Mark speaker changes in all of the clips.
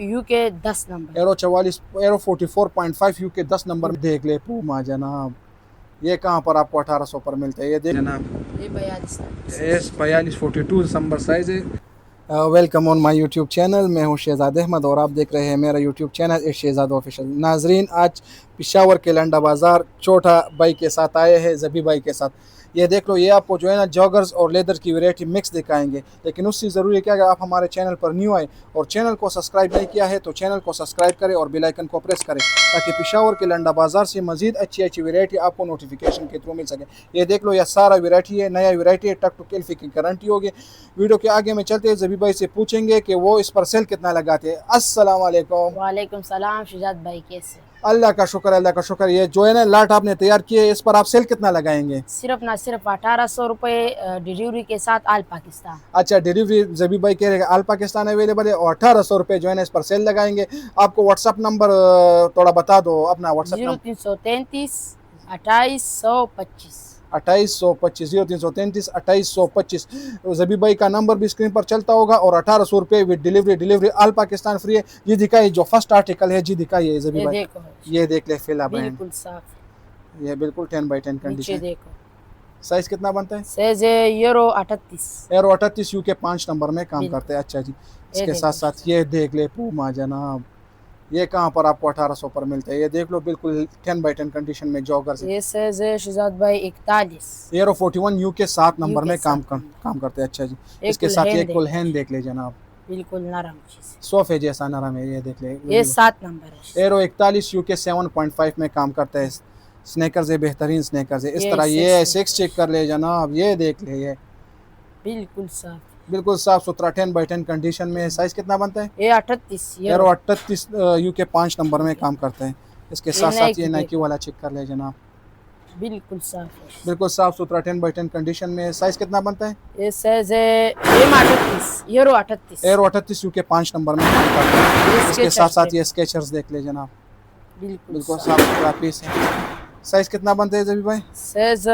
Speaker 1: UK 10 number.
Speaker 2: Arrow 44 arrow 44.5 UK 10 number में देख ले पूमा जनाब। ये कहाँ पर आपको 1800 पर मिलता है, ये देख जनाब।
Speaker 1: ये 42
Speaker 2: एस 42 42 दिसंबर साइज है। Welcome on my YouTube channel. मैं हूं शहजाद अहमद और आप देख रहे हैं मेरा यूट्यूब चैनल इस शहजाद ऑफिशियल। नाजरीन, आज पिशावर के लंडा बाज़ार छोटा भाई के साथ आए हैं, जबी भाई के साथ। ये देख लो, ये आपको जो है ना जॉगर्स और लेदर की वैरायटी मिक्स दिखाएंगे। लेकिन उससे ज़रूरी है कि अगर आप हमारे चैनल पर न्यू आए और चैनल को सब्सक्राइब नहीं किया है तो चैनल को सब्सक्राइब करें और बेल आइकन को प्रेस करें, ताकि पिशावर के लंडा बाज़ार से मजीद अच्छी अच्छी वैरायटी आपको नोटिफिकेशन के थ्रू मिल सके। ये देख लो, यह सारा वैरायटी है, नया वैरायटी है, टक टू किल्फी की गारंटी होगी। वीडियो के आगे में चलते हैं, जबी भाई से पूछेंगे कि वो इस पर सेल कितना लगाते हैं। अस्सलाम वालेकुम।
Speaker 1: वालेकुम सलाम शहजाद भाई, कैसे?
Speaker 2: अल्लाह का शुक्र, अल्लाह का शुक्र। ये जो है ना लाट आपने तैयार किए, इस पर आप सेल कितना लगाएंगे?
Speaker 1: सिर्फ 1800 रुपये डिलीवरी के साथ आल पाकिस्तान।
Speaker 2: अच्छा, डिलीवरी जबी भाई कह रहे हैं आल पाकिस्तान अवेलेबल है और 1800 रुपये जो है ना इस पर सेल लगाएंगे। आपको व्हाट्सअप नंबर थोड़ा बता दो, अपना व्हाट्सअप नंबर।
Speaker 1: 0333 2825।
Speaker 2: 2825 0333 2825। जबी भाई का नंबर भी स्क्रीन पर चलता होगा और 1800 रुपये with delivery all Pakistan free है। ये दिखाइए जो फर्स्ट आर्टिकल है, जी दिखाइए जबी भाई।
Speaker 1: देखो,
Speaker 2: ये देख ले फिला ब्रांड,
Speaker 1: बिल्कुल साफ।
Speaker 2: ये बिल्कुल 10x10
Speaker 1: नीचे
Speaker 2: कंडीशन।
Speaker 1: देखो,
Speaker 2: साइज कितना बनता है?
Speaker 1: Size euro 38।
Speaker 2: Euro 38 UK 5 number में काम
Speaker 1: बिल्कुल।
Speaker 2: करते हैं। अच्छा जी,
Speaker 1: ये
Speaker 2: इसके
Speaker 1: देखो
Speaker 2: साथ साथ ये देख ले पूमा जनाब। ये कहाँ पर आपको 1800 पर मिलता है? ये देख लो, बिल्कुल 10x10 कंडीशन में जॉगर से।
Speaker 1: ये साइज है शहजाद भाई 41।
Speaker 2: एरो 41 यूके 7 नंबर
Speaker 1: यूके
Speaker 2: में काम
Speaker 1: 7 नंबर।
Speaker 2: काम करते हैं। अच्छा जी,
Speaker 1: एक
Speaker 2: इसके साथ ये
Speaker 1: कुल्हैन
Speaker 2: कुल
Speaker 1: देख
Speaker 2: हैंड देख ले जनाब,
Speaker 1: बिल्कुल नरम चीज।
Speaker 2: सोफे जैसा नरम है। ये देख ले,
Speaker 1: ये 7 नंबर है।
Speaker 2: एरो 41 यूके 7.5 में काम करता है। स्नैकर्स है, बेहतरीन स्नैकर्स है। इस
Speaker 1: ये
Speaker 2: तरह ये
Speaker 1: six
Speaker 2: सिक्स चेक कर ले जनाब। ये देख ले, ये
Speaker 1: बिल्कुल साफ।
Speaker 2: बिल्कुल साफ सुथरा 10x10 कंडीशन में है। साइज कितना बनता है?
Speaker 1: ये 38
Speaker 2: एरो 38 यूके 5 नंबर में काम करता है। इसके साथ साथ ये नाइकी वाला चेक कर ले जनाब,
Speaker 1: बिल्कुल साफ है।
Speaker 2: बिल्कुल साफ सुथरा 10x10 कंडीशन में है। साइज कितना बनता है?
Speaker 1: ये साइज है M 38 euro 38।
Speaker 2: Euro 38 UK 5 number में काम करता है। इसके साथ साथ ये स्केचर्स देख ले जनाब, बिल्कुल साफ सुथरा पीस है। साइज कितना बनता है जबी भाई?
Speaker 1: Size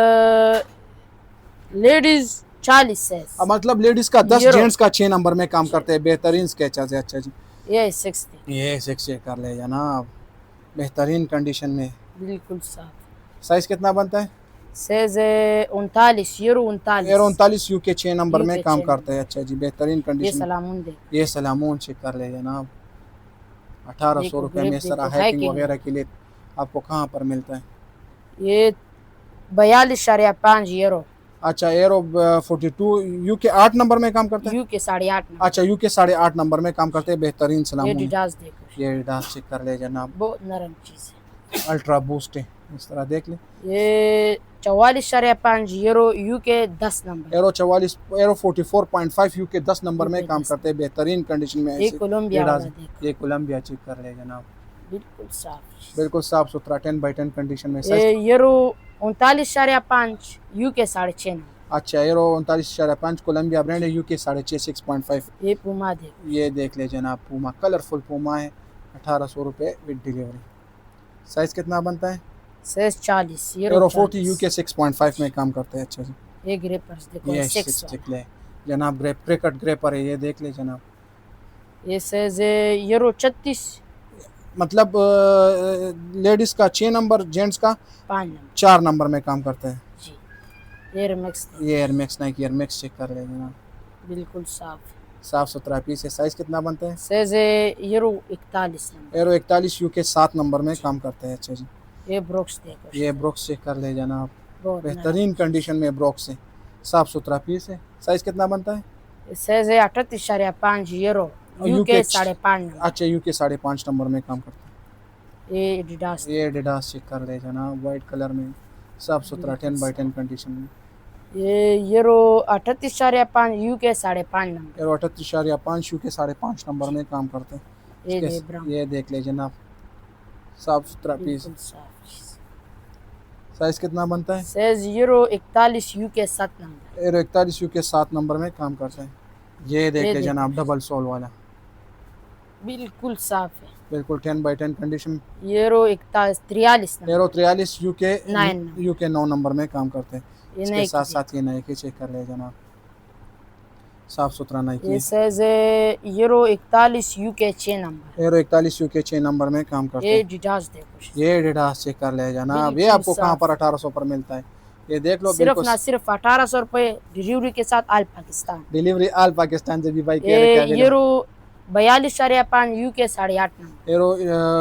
Speaker 1: ladies 40 size.
Speaker 2: मतलब लेडीज का 10, जेंट्स का 6 नंबर में काम करते हैं। बेहतरीन स्केचर्स है। अच्छा जी,
Speaker 1: ये 60।
Speaker 2: ये 6 कर ले जनाब, बेहतरीन कंडीशन में।
Speaker 1: बिल्कुल साफ।
Speaker 2: साइज कितना बनता है?
Speaker 1: Size 39 euro 39।
Speaker 2: Arrow 39 UK 6 number में काम करता है। अच्छा जी, बेहतरीन
Speaker 1: ये
Speaker 2: कंडीशन।
Speaker 1: सलामून दे,
Speaker 2: ये सलामून चेक कर ले जनाब। 1800 रुपये में इस तरह
Speaker 1: है
Speaker 2: हैकिंग वगैरह के लिए आपको कहाँ पर मिलता है?
Speaker 1: ये 42.5 यूरो।
Speaker 2: अच्छा, एरो 42 यूके 8 नंबर में काम करता है।
Speaker 1: UK 8.5 number.
Speaker 2: अच्छा, यूके 8.5 नंबर में काम करते हैं। बेहतरीन
Speaker 1: ये
Speaker 2: सलामून।
Speaker 1: डिडास देखो,
Speaker 2: ये डास चेक कर ले जनाब,
Speaker 1: बहुत नरम चीज है।
Speaker 2: अल्ट्रा बूस्ट है। इस तरह देख ले।
Speaker 1: ये 44.5 euro UK 10 number.
Speaker 2: Arrow 44 arrow 44.5 UK 10 number में काम करते हैं। बेहतरीन कंडीशन में
Speaker 1: ये कोलंबिया वाला देखो,
Speaker 2: ये कोलंबिया चेक कर ले जनाब,
Speaker 1: बिल्कुल साफ।
Speaker 2: बिल्कुल साफ सुथरा 10x10 कंडीशन में।
Speaker 1: ये यूरो 39.5 यूके 6.5 नंबर।
Speaker 2: अच्छा, एरो 39.5 कोलंबिया ब्रांड है, यूके 6.5 6.5।
Speaker 1: ये पूमा देखो,
Speaker 2: ये देख ले जनाब, पूमा कलरफुल पूमा है। 1800 रुपये विद डिलीवरी। साइज कितना बनता है?
Speaker 1: साइज 40
Speaker 2: एरो 40 यूके 6.5 में काम करते हैं। अच्छा जी,
Speaker 1: ये ग्रेपर्स देखो,
Speaker 2: ये
Speaker 1: 6
Speaker 2: देख ले जनाब, क्रिकेट ग्रेपर है। ये देख ले जनाब,
Speaker 1: ये साइज यूरो 36
Speaker 2: मतलब लेडीज का 6 नंबर, जेंट्स का
Speaker 1: 5 नंबर
Speaker 2: 4 नंबर में काम करता है
Speaker 1: जी। एयर मैक्स
Speaker 2: ये एयरमैक्स, नाइकी एयरमैक्स चेक कर ले जनाब,
Speaker 1: बिल्कुल साफ,
Speaker 2: साफ सुथरा पीस है। साइज कितना बनता है?
Speaker 1: Size euro 41 number.
Speaker 2: Arrow 41 UK 7 number में काम करता है। अच्छा जी,
Speaker 1: ये ब्रोक्स देखो,
Speaker 2: ये ब्रोक्स चेक कर ले जनाब,
Speaker 1: बहुत
Speaker 2: बेहतरीन कंडीशन में ब्रोक्स है, साफ सुथरा पीस है। साइज कितना बनता है?
Speaker 1: नरम। Size 38.5 euro UK 5.5 number.
Speaker 2: अच्छा, यूके 5.5 नंबर में काम करता है।
Speaker 1: ये एडिडास,
Speaker 2: ये एडिडास चेक कर ले जनाब, वाइट कलर में, साफ सुथरा 10x10 कंडीशन में।
Speaker 1: ये euro 38.5 UK 5.5 number.
Speaker 2: Arrow 38.5 UK 5.5 number में काम करते हैं। ये देख ले जनाब, साफ सुथरा पीस। साइज कितना बनता है?
Speaker 1: Size euro 41 UK 7 number.
Speaker 2: Arrow 41 UK 7 number में काम करता है। ये देख ले जनाब, डबल सोल वाला,
Speaker 1: बिल्कुल साफ है,
Speaker 2: बिल्कुल 10x10 condition.
Speaker 1: Euro 43 number.
Speaker 2: Arrow 43 UK
Speaker 1: 9
Speaker 2: 9 number में काम करते हैं। इसके
Speaker 1: Nike
Speaker 2: साथ साथ ये नाइकी चेक कर ले जनाब, साफ सुथरा नाइकी
Speaker 1: ये
Speaker 2: है।
Speaker 1: साइज है euro 41 UK 6 number.
Speaker 2: Arrow 41 UK 6 number में काम करते
Speaker 1: ये
Speaker 2: हैं।
Speaker 1: एडिडास देखो,
Speaker 2: ये एडिडास चेक कर ले जनाब, ये
Speaker 1: बिल्कुल
Speaker 2: आपको कहाँ
Speaker 1: साफ।
Speaker 2: पर 1800 पर मिलता है, ये देख लो।
Speaker 1: सिर्फ
Speaker 2: बिल्कुल
Speaker 1: ना सिर्फ 1800 रुपये डिलीवरी के साथ आल पाकिस्तान।
Speaker 2: डिलीवरी आल पाकिस्तान से भी भाई कह रहे
Speaker 1: ये
Speaker 2: क्या
Speaker 1: euro 42.5 UK 8.5 number.
Speaker 2: Arrow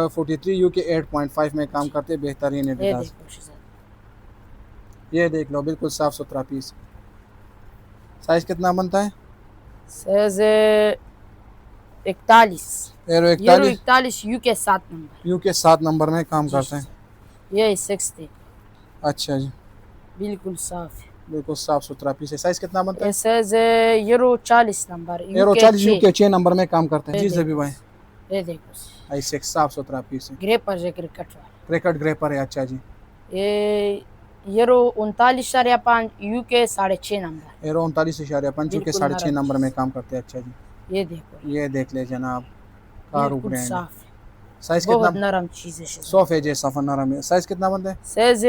Speaker 2: 43 UK 8.5 में काम करते हैं, बेहतरीन
Speaker 1: ये
Speaker 2: एडिडास।
Speaker 1: देखो सर,
Speaker 2: ये देख लो, बिल्कुल साफ सुथरा पीस। साइज कितना बनता है?
Speaker 1: Size 41
Speaker 2: arrow
Speaker 1: euro
Speaker 2: 41
Speaker 1: 41 UK 7 number.
Speaker 2: UK 7 number में काम करते हैं।
Speaker 1: ये 6 थे,
Speaker 2: अच्छा जी,
Speaker 1: बिल्कुल साफ है।
Speaker 2: बिल्कुल साफ सुथरा पीस है। साइज कितना बनता
Speaker 1: ये
Speaker 2: है?
Speaker 1: Size euro 40 number
Speaker 2: arrow
Speaker 1: UK
Speaker 2: 40
Speaker 1: 6।
Speaker 2: UK 6 number में काम करते हैं।
Speaker 1: ये
Speaker 2: जी सभी
Speaker 1: देखो,
Speaker 2: भाई,
Speaker 1: ये देखो
Speaker 2: ऐसे साफ सुथरा पीस है।
Speaker 1: ग्रे पर क्रिकेट वाला।
Speaker 2: क्रिकेट ग्रे पर है। अच्छा जी,
Speaker 1: ये euro 39.5 UK 6.5 number.
Speaker 2: Arrow 39.5 UK
Speaker 1: बिल्कुल
Speaker 2: 6.5
Speaker 1: नरम
Speaker 2: नंबर में
Speaker 1: चीज।
Speaker 2: काम करते हैं। अच्छा जी,
Speaker 1: ये देखो,
Speaker 2: ये देख ले जनाब, कारू
Speaker 1: बिल्कुल
Speaker 2: ब्रांड है।
Speaker 1: साफ है,
Speaker 2: साइज कितना?
Speaker 1: बहुत नरम चीज है।
Speaker 2: सॉफ्ट है जैसा नरम है। साइज कितना बनता है?
Speaker 1: Size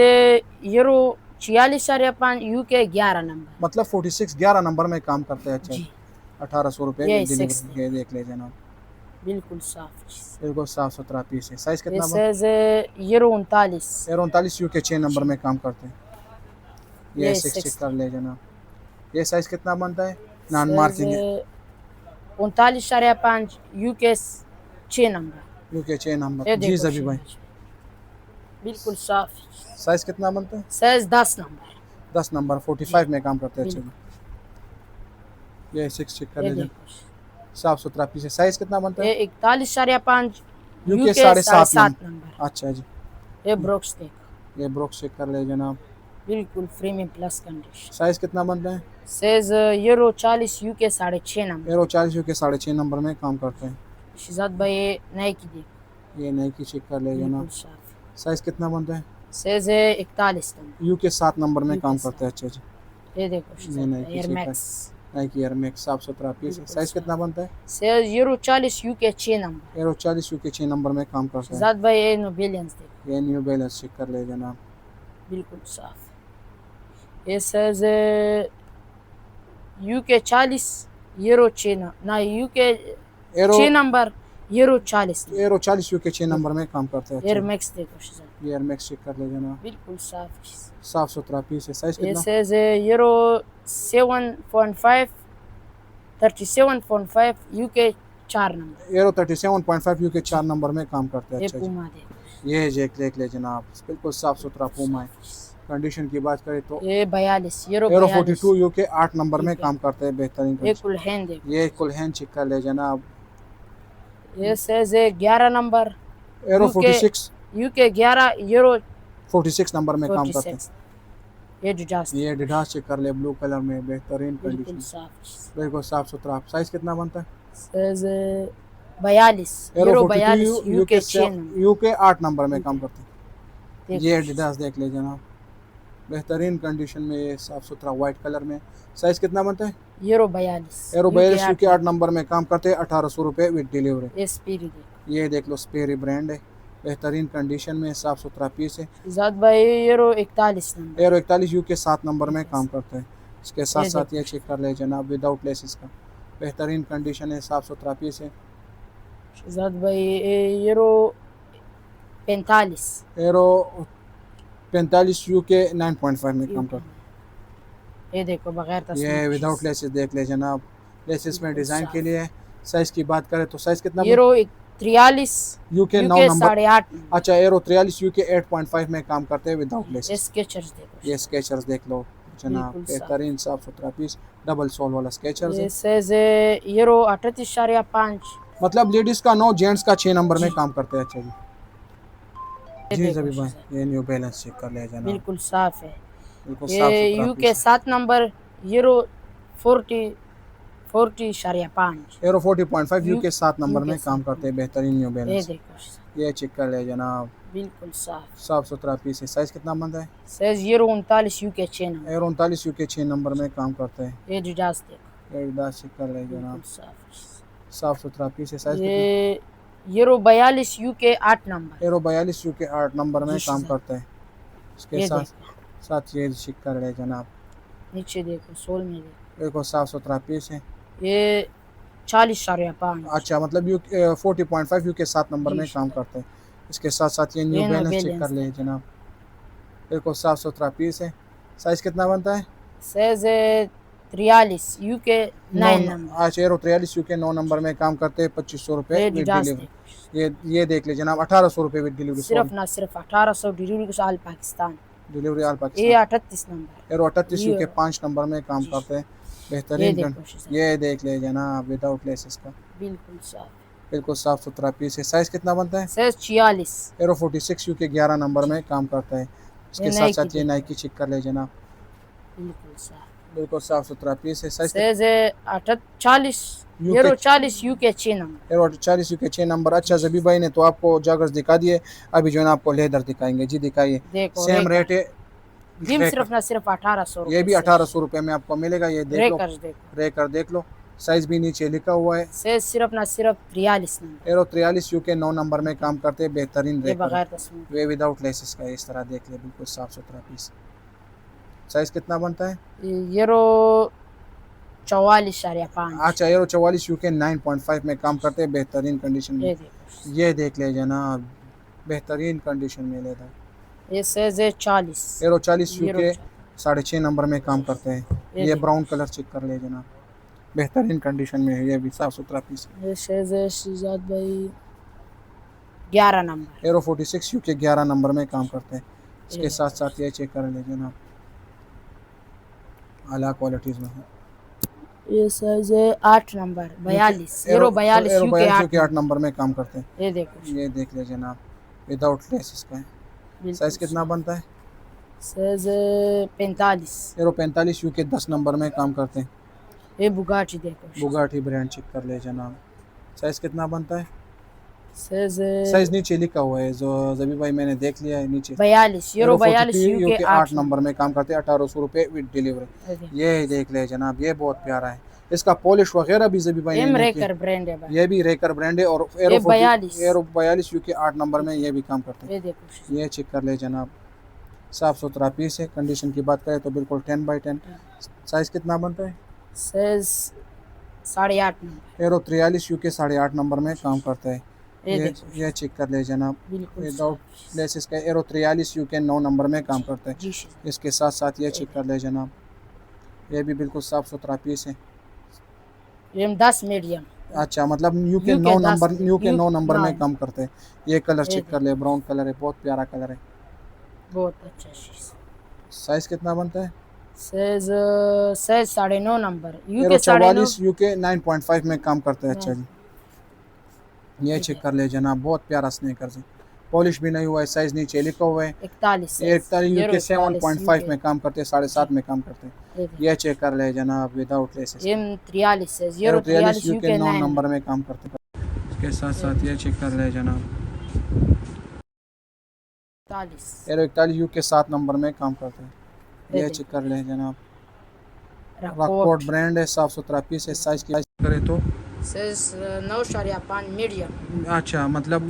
Speaker 1: euro 46.5 UK 11 number.
Speaker 2: मतलब 46 11 नंबर में काम करते हैं। अच्छा,
Speaker 1: जी
Speaker 2: 1800 रुपये
Speaker 1: ये
Speaker 2: में
Speaker 1: 6
Speaker 2: डिलीवरी। ये देख ले जनाब,
Speaker 1: बिल्कुल साफ चीज।
Speaker 2: बिल्कुल साफ सुथरा पीस है। साइज
Speaker 1: ये
Speaker 2: कितना?
Speaker 1: Size euro 39।
Speaker 2: Arrow 39 UK 6 number में काम करते हैं। ये
Speaker 1: ये
Speaker 2: 6
Speaker 1: 6
Speaker 2: कर ले जनाब। ये साइज कितना बनता है? नॉन मार्किंग है।
Speaker 1: 39.5 यूके 6 नंबर।
Speaker 2: UK 6 number.
Speaker 1: ये
Speaker 2: जी
Speaker 1: देखो
Speaker 2: सभी भाई,
Speaker 1: बिल्कुल साफ।
Speaker 2: साइज कितना बनता है?
Speaker 1: Size 10 number.
Speaker 2: 10 नंबर 45 में काम करते हैं। अच्छा
Speaker 1: बिल्कुल।
Speaker 2: जी, ये 6 कर
Speaker 1: ये
Speaker 2: ले जनाब,
Speaker 1: देखो,
Speaker 2: साफ सुथरा पीस है। साइज कितना बनता
Speaker 1: ये
Speaker 2: है?
Speaker 1: 41.5
Speaker 2: यूके
Speaker 1: यूके
Speaker 2: 7.5
Speaker 1: 7 नंबर।
Speaker 2: अच्छा जी,
Speaker 1: ये ब्रोक्स देखो,
Speaker 2: ये ब्रोक चेक कर ले जनाब।
Speaker 1: बिल्कुल प्रीमियम प्लस कंडीशन।
Speaker 2: साइज कितना बनता है?
Speaker 1: Size euro 40 UK 6.5 number.
Speaker 2: Arrow 40 UK 6.5 number में काम करते हैं।
Speaker 1: शिजात भाई ये नाइकी देखो,
Speaker 2: ये नाइकी चेक कर ले
Speaker 1: बिल्कुल
Speaker 2: जनाब।
Speaker 1: साफ।
Speaker 2: साइज कितना बनता है?
Speaker 1: Size 41 number.
Speaker 2: यूके 7 नंबर में
Speaker 1: यूके
Speaker 2: काम
Speaker 1: 7।
Speaker 2: करते हैं। अच्छा जी,
Speaker 1: ये देखो
Speaker 2: ये
Speaker 1: शिजात
Speaker 2: नाइकी
Speaker 1: भाई air
Speaker 2: check
Speaker 1: max.
Speaker 2: Nike Air Max साफ सुथरा पीस है।
Speaker 1: बिल्कुल
Speaker 2: साइज
Speaker 1: साफ।
Speaker 2: कितना बनता है?
Speaker 1: Size euro 40 UK 6 number.
Speaker 2: Arrow 40 UK 6 number में काम करता है।
Speaker 1: शिजात भाई ये नोबिलियंस देखो,
Speaker 2: ये न्यू बैलेंस चेक कर ले जनाब।
Speaker 1: बिल्कुल साफ। ये साइज यूके 40 यूरो 6 ना UK
Speaker 2: arrow
Speaker 1: 6 number euro 40
Speaker 2: arrow 40 UK 6 number में काम करता है।
Speaker 1: एयर
Speaker 2: अच्छा,
Speaker 1: मैक्स देखो शिजात,
Speaker 2: ये एयर मैक्स चेक कर ले जनाब,
Speaker 1: बिल्कुल साफ चीज।
Speaker 2: साफ सुथरा पीस है। साइज
Speaker 1: ये
Speaker 2: कितना?
Speaker 1: Size euro 7.5 37.5 UK 4 number.
Speaker 2: Arrow 37.5 UK 4 number में काम करता है।
Speaker 1: ये
Speaker 2: अच्छा जी,
Speaker 1: पूमा देखो,
Speaker 2: ये जेक देख ले जनाब, बिल्कुल साफ सुथरा पूमा है। कंडीशन की बात करें तो
Speaker 1: ये 42 यूरो
Speaker 2: एरो
Speaker 1: 42।
Speaker 2: 42 यूके 8 नंबर में
Speaker 1: यूके।
Speaker 2: काम करते हैं, बेहतरीन
Speaker 1: ये
Speaker 2: कंडीशन।
Speaker 1: कुलहैन देखो,
Speaker 2: ये कुलहैन चेक कर ले जनाब।
Speaker 1: ये size 11 number
Speaker 2: arrow
Speaker 1: UK
Speaker 2: 46
Speaker 1: UK 11 euro
Speaker 2: 46 number में काम करते हैं।
Speaker 1: 46। ये डिडास
Speaker 2: ये एडिडास चेक कर ले, ब्लू कलर में बेहतरीन
Speaker 1: बिल्कुल
Speaker 2: कंडीशन,
Speaker 1: साफ चीज।
Speaker 2: बिल्कुल साफ सुथरा। साइज कितना बनता है?
Speaker 1: Size 42
Speaker 2: arrow
Speaker 1: euro
Speaker 2: 42
Speaker 1: 42
Speaker 2: UK
Speaker 1: UK 6 number.
Speaker 2: UK 8 number में काम करते हैं।
Speaker 1: देखो,
Speaker 2: ये एडिडास देख ले जनाब, बेहतरीन कंडीशन में, ये साफ सुथरा वाइट कलर में। साइज कितना बनता है?
Speaker 1: यूरो 42
Speaker 2: एरो 42 यूके 8 नंबर में काम करते हैं, 1800 रुपये विद डिलीवरी।
Speaker 1: ये स्पीरी देखो,
Speaker 2: ये देख लो, स्पेरी ब्रांड है, बेहतरीन कंडीशन में, साफ सुथरा पीस है।
Speaker 1: जात भाई euro 41 number.
Speaker 2: Arrow 41 UK 7 number में काम करता है। इसके साथ
Speaker 1: ये
Speaker 2: साथ ये चेक कर ले जनाब, विदाउट लेसिस का, बेहतरीन कंडीशन है, साफ सुथरा पीस है।
Speaker 1: जात भाई यूरो 45।
Speaker 2: एरो 45 यूके 9.5 में काम करता है।
Speaker 1: ये देखो बगैर
Speaker 2: ये
Speaker 1: तस्वीर
Speaker 2: विदाउट लेसिस देख ले जनाब, लेसिस में डिज़ाइन के लिए। साइज की बात करें तो साइज कितना?
Speaker 1: Euro 43
Speaker 2: UK 9
Speaker 1: UK
Speaker 2: number.
Speaker 1: 8.5।
Speaker 2: अच्छा, एरो 43 यूके 8.5 में काम करते हैं विदाउट
Speaker 1: ये
Speaker 2: लेसिस।
Speaker 1: स्केचर्स देखो,
Speaker 2: ये स्केचर्स देख लो जनाब,
Speaker 1: बिल्कुल साफ।
Speaker 2: बेहतरीन साफ सुथरा पीस, डबल सोल वाला स्केचर्स
Speaker 1: ये
Speaker 2: है।
Speaker 1: Size euro 38.5।
Speaker 2: मतलब लेडीज का 9, जेंट्स का 6 नंबर में
Speaker 1: जी।
Speaker 2: काम करते हैं। अच्छा जी,
Speaker 1: ये
Speaker 2: जी
Speaker 1: देखो
Speaker 2: सभी भाई,
Speaker 1: शिजात,
Speaker 2: ये न्यू बैलेंस चेक कर ले जनाब,
Speaker 1: बिल्कुल साफ है।
Speaker 2: बिल्कुल
Speaker 1: ये
Speaker 2: साफ सुथरा
Speaker 1: यूके
Speaker 2: पीस
Speaker 1: 7 नंबर यूरो 40.5।
Speaker 2: है। एरो 40.5 यूके 7 नंबर
Speaker 1: यूके
Speaker 2: में काम
Speaker 1: 7
Speaker 2: करते हैं, बेहतरीन न्यू
Speaker 1: ये
Speaker 2: बैलेंस।
Speaker 1: देखो शिजात,
Speaker 2: ये चेक कर ले जनाब,
Speaker 1: बिल्कुल साफ।
Speaker 2: साफ सुथरा पीस है। साइज कितना बनता है?
Speaker 1: Size euro 39 UK 6 number.
Speaker 2: Arrow 39 UK 6 number में काम करते हैं।
Speaker 1: ये डिडास देखो,
Speaker 2: ये दास चेक कर ले
Speaker 1: बिल्कुल
Speaker 2: जनाब,
Speaker 1: साफ।
Speaker 2: साफ सुथरा पीस है। साइज कितना?
Speaker 1: ये euro 42 UK 8 number.
Speaker 2: Arrow 42 UK 8 number में
Speaker 1: जी
Speaker 2: काम
Speaker 1: सर।
Speaker 2: करते हैं। इसके
Speaker 1: ये
Speaker 2: साथ
Speaker 1: देखो,
Speaker 2: साथ ये चेक कर ले जनाब,
Speaker 1: नीचे देखो, सोल में देखो,
Speaker 2: देखो साफ सुथरा पीस है,
Speaker 1: ये 40.5।
Speaker 2: अच्छा, मतलब यू 40.5 यूके 7 नंबर
Speaker 1: जी
Speaker 2: में काम
Speaker 1: सर।
Speaker 2: करते हैं। इसके साथ साथ ये न्यू
Speaker 1: ये नो
Speaker 2: बैलेंस चेक कर
Speaker 1: बैलेंस
Speaker 2: ले जनाब, बिल्कुल साफ़ सुथरा पीस है। साइज़ कितना बनता है?
Speaker 1: Size 43 UK 9 number.
Speaker 2: अच्छा, एरो 43 यूके 9 नंबर में काम करते हैं। 2500 रुपये
Speaker 1: ये
Speaker 2: विद
Speaker 1: डिडास
Speaker 2: डिलीवरी।
Speaker 1: देखो,
Speaker 2: ये देख ले जनाब, 1800 रुपये विद डिलीवरी।
Speaker 1: सिर्फ
Speaker 2: सॉरी,
Speaker 1: ना सिर्फ 1800 डिलीवरी को साल पाकिस्तान।
Speaker 2: डिलीवरी आल
Speaker 1: ये
Speaker 2: पाकिस्तान।
Speaker 1: 38 नंबर।
Speaker 2: एरो 38
Speaker 1: ये
Speaker 2: यूके 5 नंबर में काम
Speaker 1: जी
Speaker 2: करते हैं।
Speaker 1: ये
Speaker 2: बेहतरीन
Speaker 1: देखो सर,
Speaker 2: ये देख ले जनाब, विदाउट लेसेस का
Speaker 1: बिल्कुल साफ।
Speaker 2: बिल्कुल साफ़ सुथरा पीस है। साइज़ कितना बनता है?
Speaker 1: साइज 46।
Speaker 2: एरो 46 यूके 11 नंबर
Speaker 1: जी
Speaker 2: में काम करता है।
Speaker 1: ये
Speaker 2: इसके साथ
Speaker 1: नई की
Speaker 2: साथ ये
Speaker 1: देखो,
Speaker 2: नाइकी चेक कर ले जनाब,
Speaker 1: बिल्कुल साफ।
Speaker 2: बिल्कुल साफ़ सुथरा पीस है। Size
Speaker 1: size 40
Speaker 2: UK
Speaker 1: euro 40 UK 6 number.
Speaker 2: Arrow 40 UK 6 number. अच्छा, जबी भाई ने तो आपको जागर्स दिखा दिए, अभी जो है ना आपको लेदर दिखाएंगे। जी दिखाइए।
Speaker 1: देखो
Speaker 2: सेम
Speaker 1: रेकर,
Speaker 2: रेट है।
Speaker 1: जिम
Speaker 2: रेकर
Speaker 1: सिर्फ ना सिर्फ 1800
Speaker 2: ये
Speaker 1: रुपये
Speaker 2: भी
Speaker 1: से।
Speaker 2: 1800 रुपये में आपको मिलेगा। ये देख लो,
Speaker 1: रेकर देखो,
Speaker 2: रेकर देख लो, साइज़ भी नीचे लिखा हुआ है।
Speaker 1: साइज सिर्फ ना सिर्फ 43 नंबर।
Speaker 2: एरो 43 यूके 9 नंबर में काम करते हैं। बेहतरीन
Speaker 1: ये
Speaker 2: रेकर है।
Speaker 1: बगैर तस्वीर।
Speaker 2: वे विदाउट लेसेस का है। इस तरह देख ले, बिल्कुल साफ़ सुथरा पीस। साइज़ कितना बनता है?
Speaker 1: यूरो 44.5।
Speaker 2: अच्छा, एरो 44 यूके 9.5 में काम करते हैं। बेहतरीन कंडीशन में।
Speaker 1: ये देखो,
Speaker 2: ये देख ले जनाब, बेहतरीन कंडीशन में लेदर।
Speaker 1: ये साइज है 40।
Speaker 2: एरो 40
Speaker 1: यूरो
Speaker 2: यूके 6.5 नंबर में काम करते हैं। ये
Speaker 1: देखो,
Speaker 2: ब्राउन कलर चेक कर ले जनाब, बेहतरीन कंडीशन में है। ये भी साफ़ सुथरा पीस है।
Speaker 1: ये साइज है शिजात भाई 11 नंबर।
Speaker 2: एरो 46 यूके 11 नंबर में काम करते हैं।
Speaker 1: ये
Speaker 2: इसके साथ
Speaker 1: देखो,
Speaker 2: साथ ये चेक कर ले जनाब, आला क्वालिटीज़ में है।
Speaker 1: ये साइज है 8 number 42 euro 42
Speaker 2: arrow
Speaker 1: UK
Speaker 2: 42
Speaker 1: 8
Speaker 2: UK 8
Speaker 1: number.
Speaker 2: Number में काम करते हैं।
Speaker 1: ये देखो,
Speaker 2: ये देख ले जनाब, विदाउट लेसेस का है।
Speaker 1: बिल्कुल
Speaker 2: साइज़ कितना बनता है?
Speaker 1: साइज 45।
Speaker 2: एरो 45 यूके 10 नंबर में काम करते हैं।
Speaker 1: ये बुगाटी देखो,
Speaker 2: बुगाटी ब्रांड चेक कर ले जनाब। साइज़ कितना बनता है?
Speaker 1: साइज
Speaker 2: साइज़ नीचे लिखा हुआ है, जो जबी भाई मैंने देख लिया है नीचे।
Speaker 1: 42 euro
Speaker 2: arrow
Speaker 1: 42
Speaker 2: 42
Speaker 1: UK
Speaker 2: UK 8
Speaker 1: 8
Speaker 2: number में काम करते हैं। 1800 रुपये विद डिलीवरी।
Speaker 1: नंबर।
Speaker 2: ये देख ले जनाब, ये बहुत प्यारा है। इसका पॉलिश वगैरह भी जबी भाई ने
Speaker 1: एम
Speaker 2: नहीं
Speaker 1: रेकर
Speaker 2: किया।
Speaker 1: ब्रांड है भाई।
Speaker 2: ये भी रेकर ब्रांड है। और
Speaker 1: ये 42।
Speaker 2: एरो 42 यूके 8 नंबर में ये भी काम करते
Speaker 1: ये देखो,
Speaker 2: हैं। ये चेक कर ले जनाब, साफ़ सुथरा पीस है। कंडीशन की बात करें तो बिल्कुल 10/10। साइज़ कितना बनता है?
Speaker 1: Size 8.5 number.
Speaker 2: Arrow 43 UK 8.5 number में काम करता है।
Speaker 1: ये
Speaker 2: ये
Speaker 1: देखो,
Speaker 2: ये चेक कर ले जनाब,
Speaker 1: बिल्कुल
Speaker 2: विदाउट लेसेस का। एरो 43 यूके 9 नंबर में काम करता है।
Speaker 1: जी सर।
Speaker 2: इसके साथ साथ ये चेक कर ले जनाब, ये भी बिल्कुल साफ़ सुथरा पीस है।
Speaker 1: ये 10 मीडियम।
Speaker 2: अच्छा, मतलब UK
Speaker 1: UK
Speaker 2: 9
Speaker 1: 10
Speaker 2: number UK 9 number में
Speaker 1: 9।
Speaker 2: काम करते हैं। ये कलर
Speaker 1: ये
Speaker 2: चेक कर ले, ब्राउन कलर है, बहुत प्यारा कलर है।
Speaker 1: बहुत अच्छा चीज।
Speaker 2: साइज़ कितना बनता है?
Speaker 1: Size size 9.5 number
Speaker 2: arrow
Speaker 1: UK
Speaker 2: 44 UK 9.5 में काम करता है। अच्छा
Speaker 1: 9.5।
Speaker 2: जी, ये चेक कर ले जनाब, बहुत प्यारा स्नेकर है। पॉलिश भी नहीं हुआ है। साइज़ नीचे लिखा हुआ है।
Speaker 1: 41
Speaker 2: ये 41 यूके
Speaker 1: 41
Speaker 2: 7.5 में काम करते हैं। 7.5 में काम करते हैं।
Speaker 1: ये देखो,
Speaker 2: ये चेक कर ले जनाब, विदाउट लेसेस।
Speaker 1: एम 43 है
Speaker 2: एरो
Speaker 1: 0
Speaker 2: 43
Speaker 1: 43
Speaker 2: यूके
Speaker 1: यूके
Speaker 2: 9
Speaker 1: 9
Speaker 2: नंबर में काम करते हैं। इसके साथ साथ ये चेक कर ले जनाब,
Speaker 1: 41
Speaker 2: एरो 41 यूके 7 नंबर में काम करते हैं।
Speaker 1: ये
Speaker 2: ये
Speaker 1: देखो,
Speaker 2: चेक कर ले जनाब,
Speaker 1: रॉकफोर्ट।
Speaker 2: रॉकफोर्ट ब्रांड है, साफ़ सुथरा पीस है। साइज़ की बात करें तो
Speaker 1: साइज 9.5 मीडियम।
Speaker 2: अच्छा, मतलब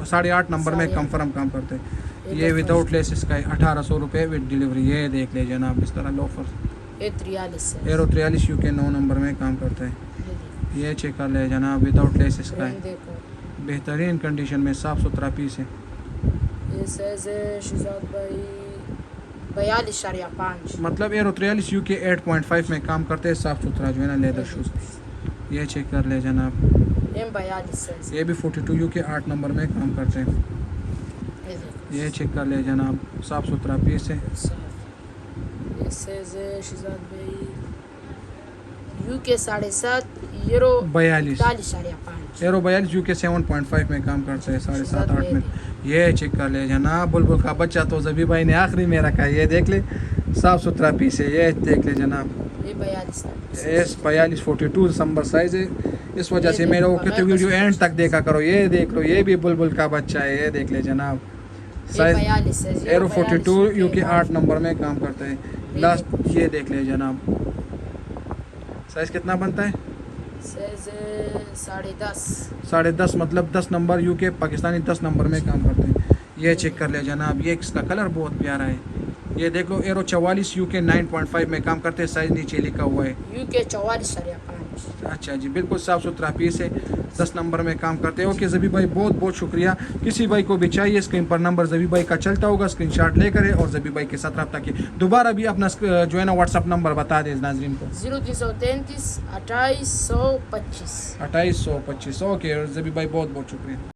Speaker 2: 8.5 नंबर में
Speaker 1: 8.5
Speaker 2: कंफर्म काम करते हैं।
Speaker 1: ये
Speaker 2: ये
Speaker 1: देखो,
Speaker 2: विदाउट लेसेस का है। 1800 रुपये विद डिलीवरी। ये देख ले जनाब, इस तरह लोफर।
Speaker 1: ये 43 है।
Speaker 2: एरो 43 यूके 9 नंबर में काम करता है।
Speaker 1: ये देखो,
Speaker 2: ये चेक कर ले जनाब, विदाउट लेसेस का
Speaker 1: ब्रांड
Speaker 2: है।
Speaker 1: देखो,
Speaker 2: बेहतरीन कंडीशन में साफ़ सुथरा पीस है।
Speaker 1: ये साइज है शिजात भाई 42.5।
Speaker 2: मतलब एरो 43 यूके 8.5 में काम करते हैं। साफ़ सुथरा जो है ना लेदर शूज़। ये चेक कर ले जनाब,
Speaker 1: एम 42 साइज।
Speaker 2: ये भी 42 यूके 8 नंबर में काम करते हैं।
Speaker 1: ये देखो,
Speaker 2: ये चेक कर ले जनाब, साफ़ सुथरा पीस है।
Speaker 1: साफ। ये साइज है शिजात भाई यूके 7.5 यूरो
Speaker 2: 42
Speaker 1: 41.5।
Speaker 2: एरो 42 यूके 7.5 में काम करते हैं। 7.5 8 में। ये चेक कर ले जनाब, बुलबुल का बच्चा तो जबी भाई ने आखिरी में रखा है। ये देख ले, साफ़ सुथरा पीस है। ये देख ले जनाब,
Speaker 1: ये 42
Speaker 2: एस 42 42 दिसंबर साइज़ है। इस वजह से मेरे को कहते वीडियो एंड तक देखा करो। ये देख लो, ये भी बुलबुल का बच्चा है। ये देख ले जनाब, साइज़
Speaker 1: 42 है।
Speaker 2: एरो 42 यूके 8 नंबर में काम करता है। लास्ट ये देख ले जनाब, साइज़ कितना बनता है?
Speaker 1: साइज 10.5।
Speaker 2: 10.5 मतलब 10 नंबर यूके पाकिस्तानी 10 नंबर में काम करते हैं। ये चेक कर ले जनाब, ये इसका कलर बहुत प्यारा है। ये देख लो, एरो 44 यूके 9.5 में काम करते हैं। साइज़ नीचे लिखा हुआ है।
Speaker 1: यूके 44.5।
Speaker 2: अच्छा जी, बिल्कुल साफ़ सुथरा पीस है, 10 नंबर में काम करते हैं। ओके ज़बी भाई, बहुत बहुत शुक्रिया। किसी भाई को भी चाहिए, स्क्रीन पर नंबर ज़बी भाई का चलता होगा, स्क्रीनशॉट लेकर है और ज़बी भाई के साथ रब्ता किए। दोबारा भी अपना जो है ना व्हाट्सअप नंबर बता दें नाज़रीन को।
Speaker 1: 0333 2825।
Speaker 2: 2825। ओके ज़बी भाई, बहुत बहुत शुक्रिया।